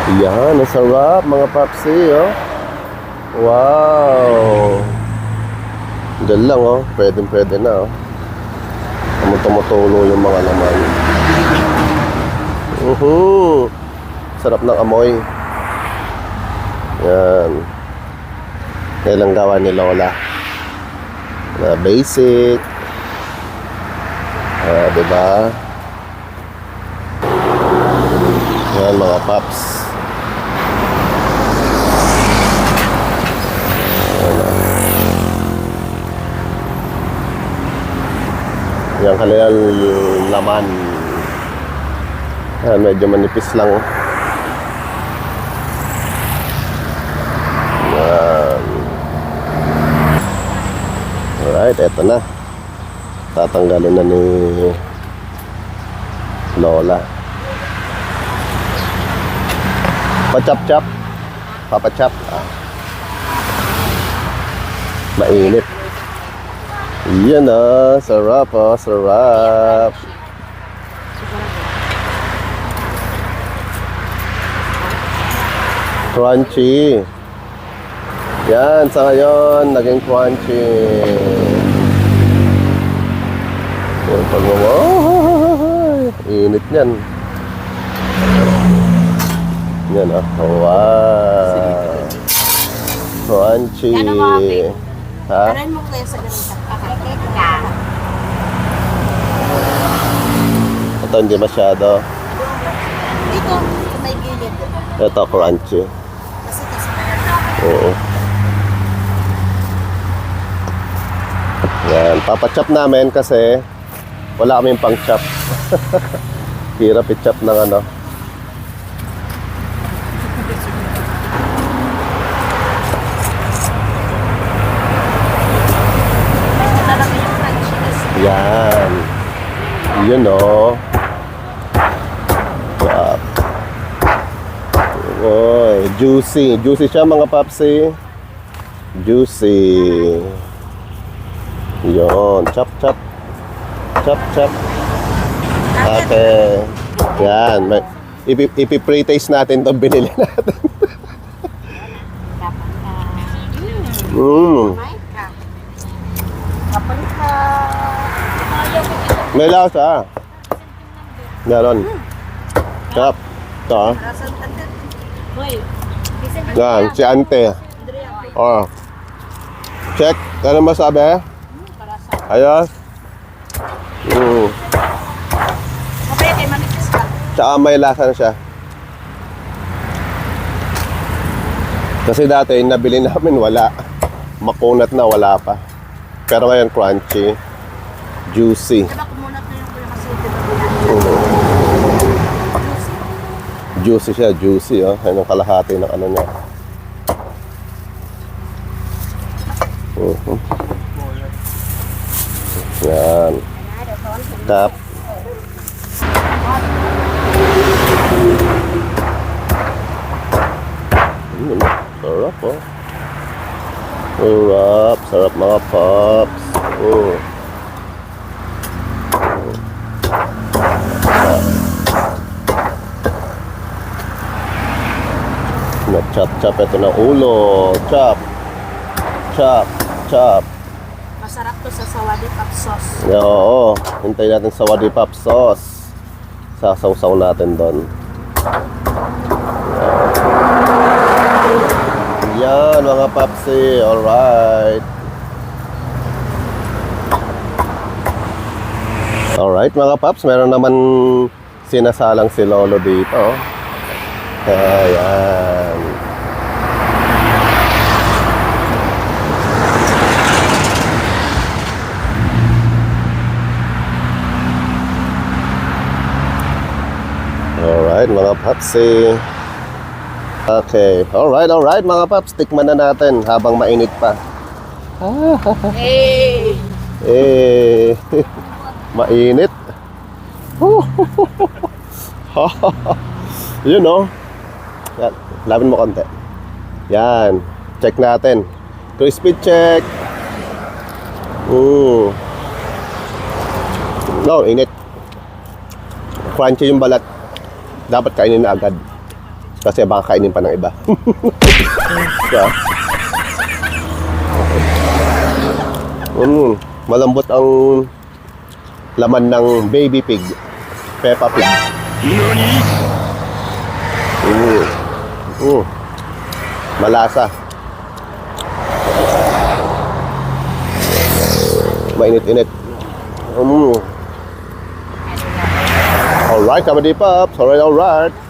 Yan, ang sarap mga papsi, oh. Wow. Diyan lang, oh. Pwede na, oh. Tumutulo yung mga laman. Sarap ng amoy. Yan. Kailang gawa ni Lola. Na basic. Diba? Yan mga paps. Yan kanilang laman. Yan, medyo manipis lang. Yan. Alright, eto na. Tatanggalin na ni Lola. Pachap-chap. Papachap. Mainit. Yan ah, sarap ah, sarap. Crunchy. Yan, sa ngayon, naging crunchy. Yan, pag init yan. Yan ah, wow. Crunchy. Ha? Karan mo kayo sa ganito. Ito hindi masyado. Dito, sa may gilid. Ito crunchy. Kasi Oo. Yan, papachop namin kasi wala kaming pang chop. Hirap i-chop ng ano. Yan. Yun o. Chop. Oy, juicy. Juicy siya mga papsi. Juicy. Yun. Chop, chop. Chop, chop. Okay. Yan. Ipi-pre-taste natin itong binili natin. May lasa. Meron. Chop. Ito ah. Yan, si Ante. Oh. Check. Ano masabi? Ayos. Tsaka may lasa na siya. Kasi dati nabili namin wala. Makunat na wala pa. Pero ngayon crunchy. Juicy. Juicy siya, juicy oh. Ayun ang kalahati ng ano niya. Yan. Tap. Sarap oh. Sarap, sarap mga pops. Chop-chop ito ng ulo. Chop. Chop. Chop. Masarap to sa sawadi pop sauce. Oo. Hintay natin sawadi pop sauce. Sasawsaw natin doon. Yan mga papsi. Alright. Alright mga paps. Meron naman sinasalang si Lolo dito. Ayan. Alright mga papsi. Okay. Alright mga paps. Tikman na natin habang mainit pa. Hey! Mainit. Yun know. Yan. Labin mo konti. Yan. Check natin. Crispy check. No, init. Crunchy yung balat. Dapat kainin na agad. Kasi baka kainin pa ng iba. Diba? Malambot ang laman ng baby pig. Peppa Pig. Malasa. Mainit-init. Alright, Kabady Pops. Alright.